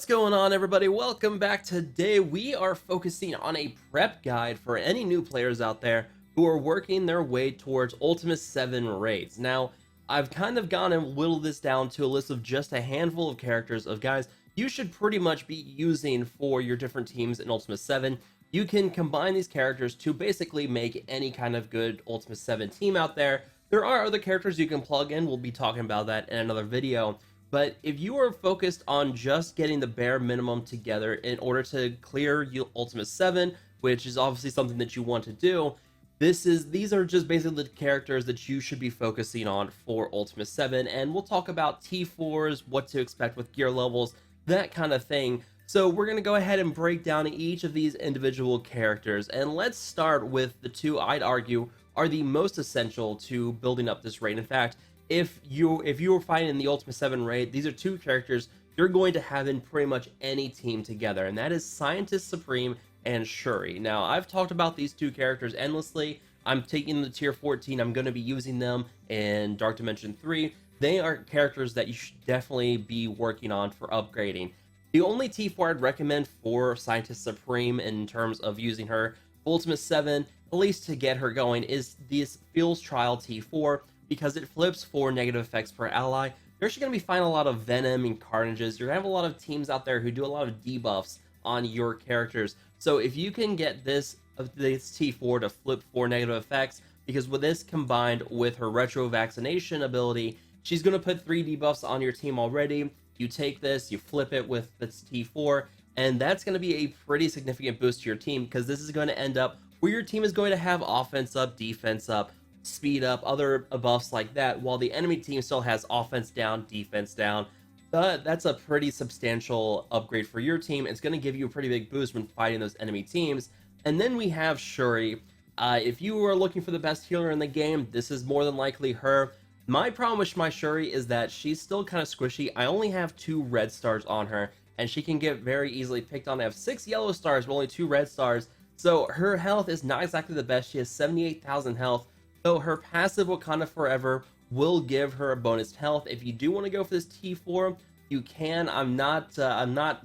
What's going on, everybody? Welcome back. Today we are focusing on a prep guide for any new players out there who are working their way towards Ultimus 7 raids. Now, I've kind of gone and whittled this down to a list of just a handful of characters of guys you should pretty much be using for your different teams in Ultimus 7. You can combine these characters to basically make any kind of good Ultimus 7 team out there. There are other characters you can plug in. We'll be talking about that in another video. But if you are focused on just getting the bare minimum together in order to clear Ultimus 7, which is obviously something that you want to do, these are just basically the characters that you should be focusing on for Ultimus 7. And we'll talk about T4s, what to expect with gear levels, that kind of thing. So we're going to go ahead and break down each of these individual characters. And let's start with the two I'd argue are the most essential to building up this raid. In fact, if you were fighting in the Ultimate 7 raid, these are two characters you're going to have in pretty much any team together, and that is Scientist Supreme and Cherie. Now, I've talked about these two characters endlessly. I'm taking the tier 14. I'm going to be using them in Dark Dimension 3. They are characters that you should definitely be working on for upgrading. The only T4 I'd recommend for Scientist Supreme in terms of using her Ultimate 7, at least to get her going, is this Feels Trial T4, because it flips 4 negative effects per ally. You're actually going to be finding a lot of Venom and Carnages. You're going to have a lot of teams out there who do a lot of debuffs on your characters. So if you can get this T4 to flip 4 negative effects, because with this combined with her retro vaccination ability, she's going to put 3 debuffs on your team already. You take this, you flip it with this T4, and that's going to be a pretty significant boost to your team, because this is going to end up where your team is going to have offense up, defense up, speed up, other buffs like that, while the enemy team still has offense down, defense down. That's a pretty substantial upgrade for your team. It's going to give you a pretty big boost when fighting those enemy teams. And then we have Cherie. If you are looking for the best healer in the game, this is more than likely her. My problem with my Cherie is that she's still kind of squishy. I only have 2 red stars on her, and she can get very easily picked on. I have 6 yellow stars, but only 2 red stars. So her health is not exactly the best. She has 78,000 health. So her passive Wakanda Forever will give her a bonus health. If you do want to go for this T4, you can. I'm not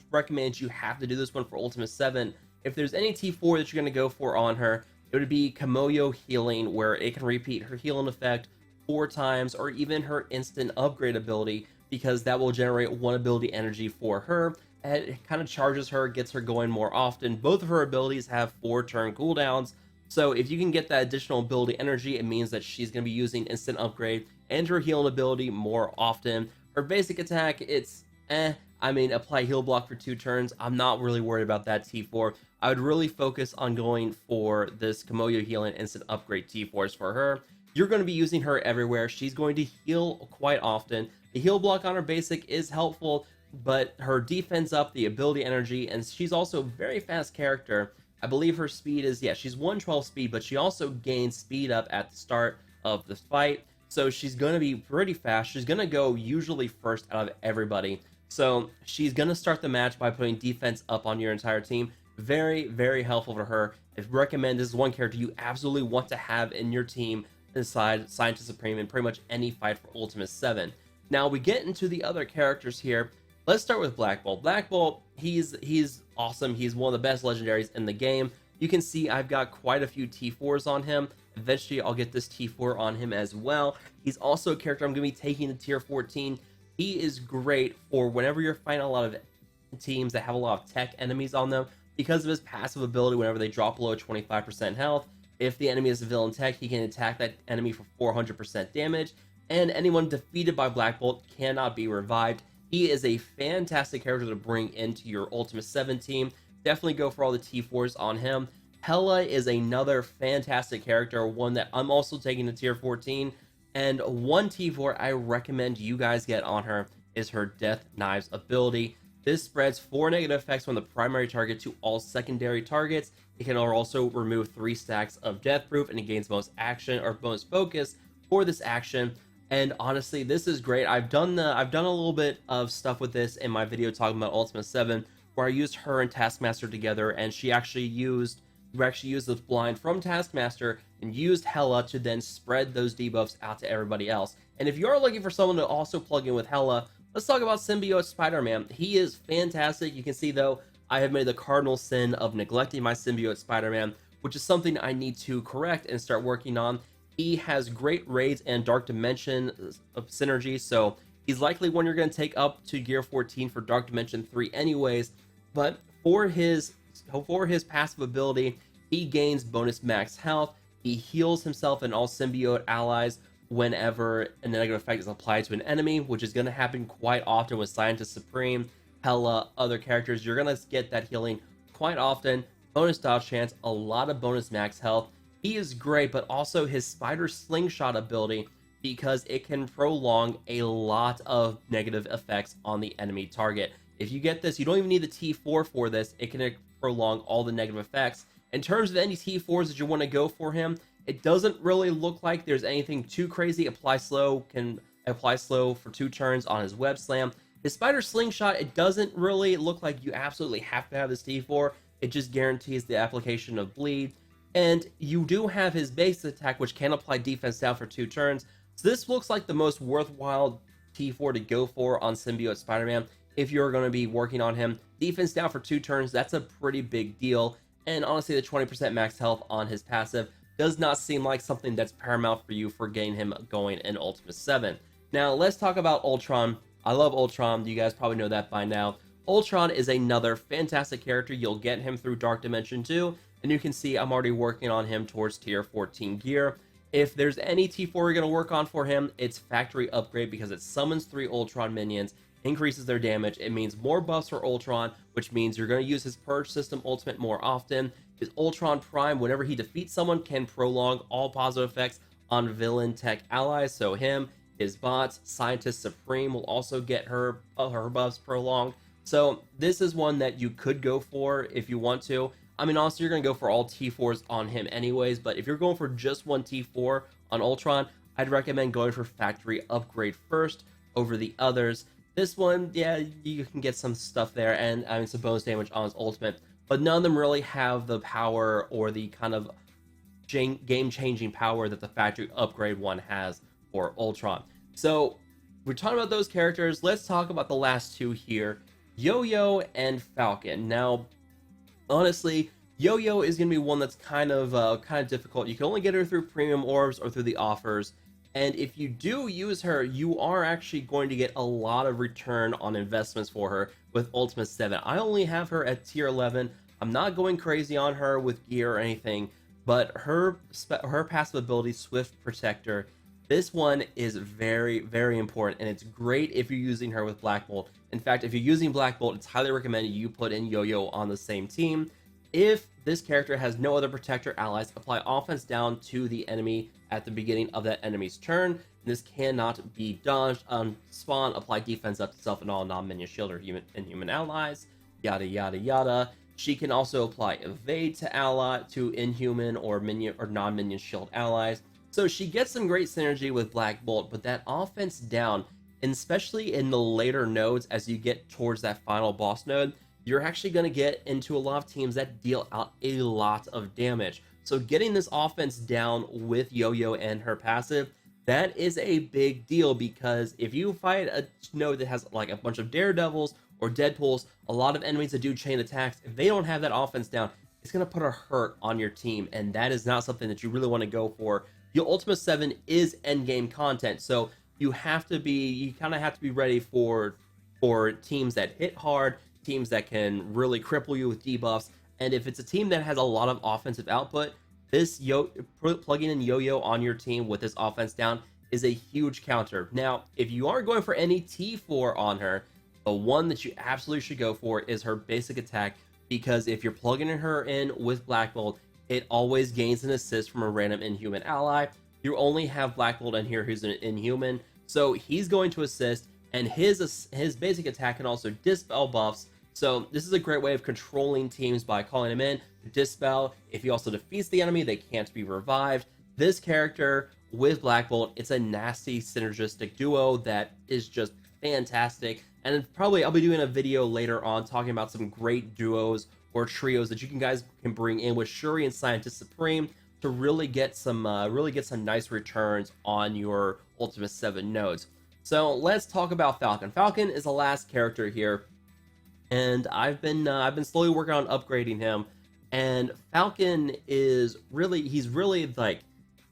recommending you have to do this one for Ultimate 7. If there's any T4 that you're going to go for on her, it would be Yoyo Healing, where it can repeat her healing effect 4 times, or even her instant upgrade ability, because that will generate 1 ability energy for her. And it kind of charges her, gets her going more often. Both of her abilities have 4 turn cooldowns. So if you can get that additional ability energy, it means that she's going to be using instant upgrade and her healing ability more often. Her basic attack, it's apply heal block for 2 turns. I'm not really worried about that T4. I would really focus on going for this Yoyo Healing instant upgrade T4s for her. You're going to be using her everywhere. She's going to heal quite often. The heal block on her basic is helpful, but her defense up, the ability energy, and she's also a very fast character. I believe her speed is, she's 112 speed, but she also gains speed up at the start of the fight. So she's going to be pretty fast. She's going to go usually first out of everybody. So she's going to start the match by putting defense up on your entire team. Very, very helpful for her. I recommend this is one character you absolutely want to have in your team inside Scientist Supreme in pretty much any fight for Ultimate 7. Now we get into the other characters here. Let's start with Black Bolt. Black Bolt, he's awesome. He's one of the best legendaries in the game. You can see I've got quite a few T4s on him. Eventually, I'll get this T4 on him as well. He's also a character I'm going to be taking to tier 14. He is great for whenever you're fighting a lot of teams that have a lot of tech enemies on them, because of his passive ability. Whenever they drop below 25% health, if the enemy is a villain tech, he can attack that enemy for 400% damage, and anyone defeated by Black Bolt cannot be revived. He is a fantastic character to bring into your Ultimate 7 team. Definitely go for all the T4s on him. Hela is another fantastic character, one that I'm also taking to tier 14. And one T4 I recommend you guys get on her is her Death Knives ability. This spreads 4 negative effects from the primary target to all secondary targets. It can also remove 3 stacks of Death Proof, and it gains bonus action or bonus focus for this action. And honestly, this is great. I've done a little bit of stuff with this in my video talking about Ultimate 7, where I used her and Taskmaster together, and we actually used this blind from Taskmaster and used Hela to then spread those debuffs out to everybody else. And if you are looking for someone to also plug in with Hela, let's talk about Symbiote Spider-Man. He is fantastic. You can see, though, I have made the cardinal sin of neglecting my Symbiote Spider-Man, which is something I need to correct and start working on. He has great raids and Dark Dimension of synergy, so he's likely one you're going to take up to Gear 14 for Dark Dimension 3 anyways, but for his passive ability, he gains bonus max health, he heals himself and all symbiote allies whenever a negative effect is applied to an enemy, which is going to happen quite often with Scientist Supreme, Hela, other characters. You're going to get that healing quite often, bonus dodge chance, a lot of bonus max health. He is great, but also his Spider Slingshot ability, because it can prolong a lot of negative effects on the enemy target. If you get this, you don't even need the T4 for this. It can prolong all the negative effects. In terms of any T4s that you want to go for him, it doesn't really look like there's anything too crazy. Can apply slow for 2 turns on his web slam. His Spider Slingshot, it doesn't really look like you absolutely have to have this T4. It just guarantees the application of bleed. And you do have his base attack, which can apply defense down for 2 turns. So this looks like the most worthwhile T4 to go for on Symbiote Spider-Man if you're going to be working on him. Defense down for 2 turns, that's a pretty big deal. And honestly, the 20% max health on his passive does not seem like something that's paramount for you for getting him going in Ultimus 7. Now, let's talk about Ultron. I love Ultron. You guys probably know that by now. Ultron is another fantastic character. You'll get him through Dark Dimension 2. And you can see I'm already working on him towards tier 14 gear. If there's any T4 you're going to work on for him, it's Factory Upgrade, because it summons 3 Ultron minions, increases their damage. It means more buffs for Ultron, which means you're going to use his Purge System Ultimate more often. His Ultron Prime, whenever he defeats someone, can prolong all positive effects on villain tech allies. So him, his bots, Scientist Supreme will also get her buffs prolonged. So this is one that you could go for if you want to. I mean, honestly, you're going to go for all T4s on him anyways, but if you're going for just one T4 on Ultron, I'd recommend going for Factory Upgrade first over the others. This one, yeah, you can get some stuff there, and I mean, some bonus damage on his ultimate, but none of them really have the power or the kind of game-changing power that the Factory Upgrade one has for Ultron. So, we're talking about those characters. Let's talk about the last 2 here, Yoyo and Falcon. Now, honestly, Yoyo is going to be one that's kind of difficult. You can only get her through premium orbs or through the offers, and if you do use her, you are actually going to get a lot of return on investments for her with Ultimus 7. I only have her at tier 11. I'm not going crazy on her with gear or anything, but her passive ability, Swift Protector, this one is very, very important, and it's great if you're using her with Black Bolt. In fact, if you're using Black Bolt, it's highly recommended you put in Yoyo on the same team. If this character has no other protector allies, apply offense down to the enemy at the beginning of that enemy's turn. This cannot be dodged. On spawn, apply defense up to self and all non-minion shield or human allies. Yada yada yada. She can also apply evade to inhuman or minion or non-minion shield allies. So she gets some great synergy with Black Bolt, but that offense down, and especially in the later nodes as you get towards that final boss node, you're actually going to get into a lot of teams that deal out a lot of damage. So getting this offense down with Yoyo and her passive, that is a big deal, because if you fight a node that has like a bunch of Daredevils or Deadpools, a lot of enemies that do chain attacks, if they don't have that offense down, it's going to put a hurt on your team, and that is not something that you really want to go for. Your Ultimus 7 is endgame content, so you kind of have to be ready for teams that hit hard, teams that can really cripple you with debuffs. And if it's a team that has a lot of offensive output, this plugging in Yoyo on your team with this offense down is a huge counter. Now, if you aren't going for any T4 on her, the one that you absolutely should go for is her basic attack, because if you're plugging her in with Black Bolt, it always gains an assist from a random inhuman ally. You only have Black Bolt in here who's an inhuman, so he's going to assist, and his basic attack can also dispel buffs. So this is a great way of controlling teams by calling him in to dispel. If he also defeats the enemy, they can't be revived. This character with Black Bolt, it's a nasty synergistic duo that is just fantastic. And probably I'll be doing a video later on talking about some great duos or trios that you guys can bring in with Cherie and Scientist Supreme to really get some nice returns on your Ultimus 7 nodes. So let's talk about Falcon. Falcon is the last character here, and I've been slowly working on upgrading him. And Falcon is really he's really like,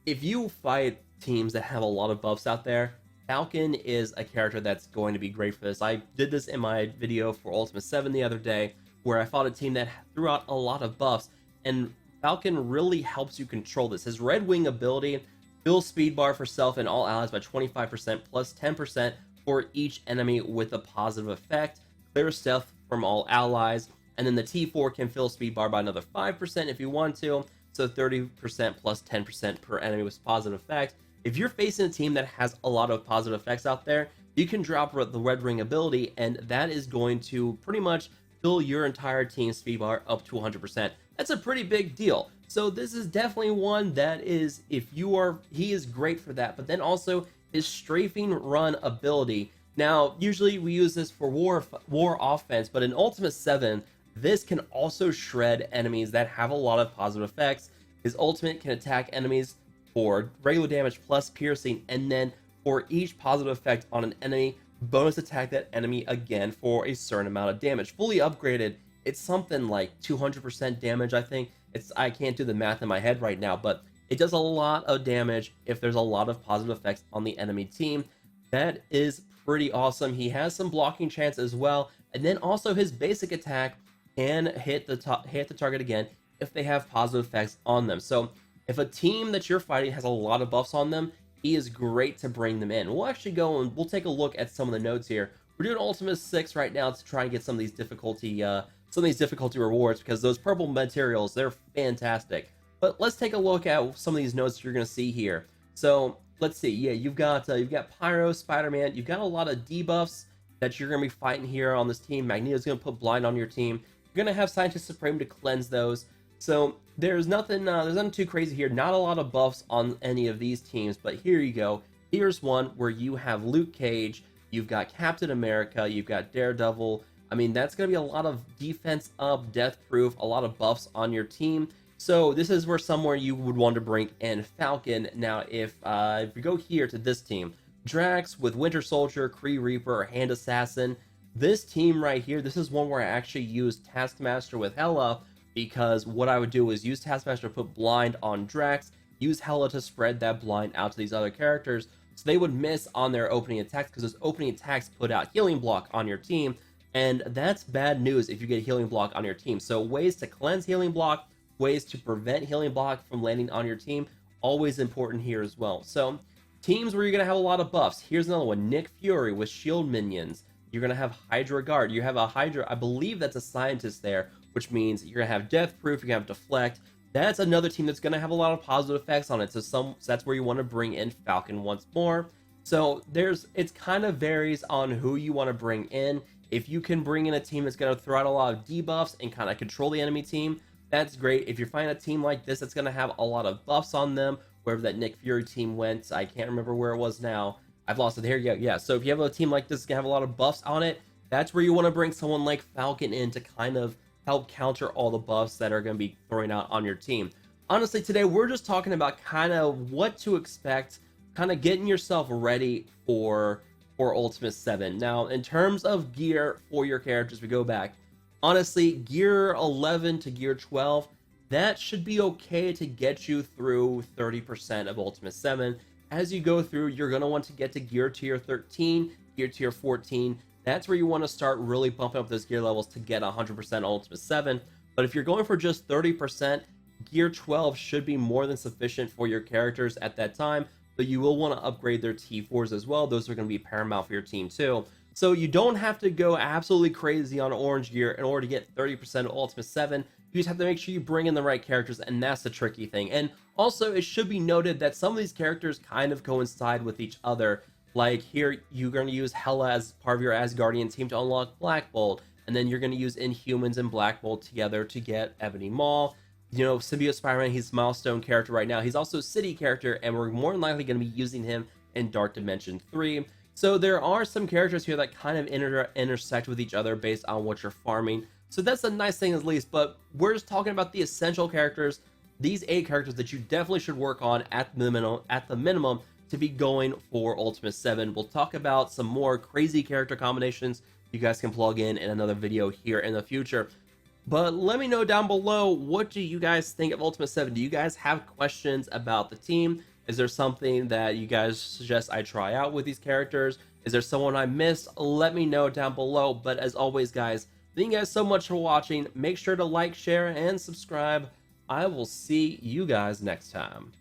if you fight teams that have a lot of buffs out there, Falcon is a character that's going to be great for this. I did this in my video for Ultimus 7 the other day, where I fought a team that threw out a lot of buffs, and Falcon really helps you control this. His Red Wing ability fills speed bar for self and all allies by 25% plus 10% for each enemy with a positive effect. Clear stealth from all allies. And then the T4 can fill speed bar by another 5% if you want to. So 30% plus 10% per enemy with positive effect. If you're facing a team that has a lot of positive effects out there, you can drop the Red Ring ability, and that is going to pretty much fill your entire team's speed bar up to 100%. That's a pretty big deal. So this is definitely one that is, he is great for that. But then also his strafing run ability. Now, usually we use this for war offense, but in Ultimus 7, this can also shred enemies that have a lot of positive effects. His ultimate can attack enemies for regular damage plus piercing, and then for each positive effect on an enemy, bonus attack that enemy again for a certain amount of damage. Fully upgraded, it's something like 200% damage, I think. I can't do the math in my head right now, but it does a lot of damage if there's a lot of positive effects on the enemy team. That is pretty awesome. He has some blocking chance as well, and then also his basic attack can hit the target again if they have positive effects on them. So if a team that you're fighting has a lot of buffs on them, he is great to bring them in. We'll actually go and we'll take a look at some of the notes here. We're doing Ultimus 6 right now to try and get some of these difficulty rewards, because those purple materials, they're fantastic. But let's take a look at some of these notes you're going to see here. So let's see. Yeah, you've got Pyro, Spider-Man. You've got a lot of debuffs that you're going to be fighting here on this team. Magneto's going to put blind on your team. You're going to have Scientist Supreme to cleanse those. So there's nothing too crazy here. Not a lot of buffs on any of these teams, but here you go. Here's one where you have Luke Cage, you've got Captain America, you've got Daredevil. I mean, that's going to be a lot of defense up, death proof, a lot of buffs on your team. So this is somewhere you would want to bring in Falcon. Now, if we go here to this team, Drax with Winter Soldier, Kree Reaper, or Hand Assassin, this team right here, this is one where I actually use Taskmaster with Hela, because what I would do is use Taskmaster to put blind on Drax, use Hela to spread that blind out to these other characters, so they would miss on their opening attacks, because those opening attacks put out healing block on your team, and that's bad news if you get healing block on your team. So ways to cleanse healing block, ways to prevent healing block from landing on your team, always important here as well. So teams where you're going to have a lot of buffs, here's another one, Nick Fury with shield minions. You're going to have Hydra Guard. You have a Hydra, I believe that's a scientist there, which means you're going to have death proof, you're going to have deflect. That's another team that's going to have a lot of positive effects on it. So that's where you want to bring in Falcon once more. So it kind of varies on who you want to bring in. If you can bring in a team that's going to throw out a lot of debuffs and kind of control the enemy team, that's great. If you're finding a team like this that's going to have a lot of buffs on them, wherever that Nick Fury team went, I can't remember where it was now. I've lost it here. Yeah. So if you have a team like this that's going to have a lot of buffs on it, that's where you want to bring someone like Falcon in to kind of help counter all the buffs that are going to be throwing out on your team. Honestly, today we're just talking about kind of what to expect, kind of getting yourself ready for Ultimus 7. Now, in terms of gear for your characters, we go back. Honestly, gear 11 to gear 12, that should be okay to get you through 30% of Ultimus 7. As you go through, you're going to want to get to gear tier 13, gear tier 14. That's where you want to start really bumping up those gear levels to get 100% Ultimus 7. But if you're going for just 30%, gear 12 should be more than sufficient for your characters at that time. But you will want to upgrade their T4s as well. Those are going to be paramount for your team too. So you don't have to go absolutely crazy on orange gear in order to get 30% of Ultimus 7. You just have to make sure you bring in the right characters, and that's the tricky thing. And also, it should be noted that some of these characters kind of coincide with each other. Like here, you're going to use Hela as part of your Asgardian team to unlock Black Bolt, and then you're going to use Inhumans and Black Bolt together to get Ebony Maw. You know, Symbiote Spider-Man, he's a milestone character right now. He's also a city character, and we're more than likely going to be using him in Dark Dimension 3. So there are some characters here that kind of intersect with each other based on what you're farming. So that's a nice thing at least, but we're just talking about the essential characters, these 8 characters that you definitely should work on at the minimum to be going for Ultimus 7. We'll talk about some more crazy character combinations you guys can plug in another video here in the future. But let me know down below, what do you guys think of Ultimus 7? Do you guys have questions about the team? Is there something that you guys suggest I try out with these characters? Is there someone I missed? Let me know down below. But as always, guys, thank you guys so much for watching. Make sure to like, share, and subscribe. I will see you guys next time.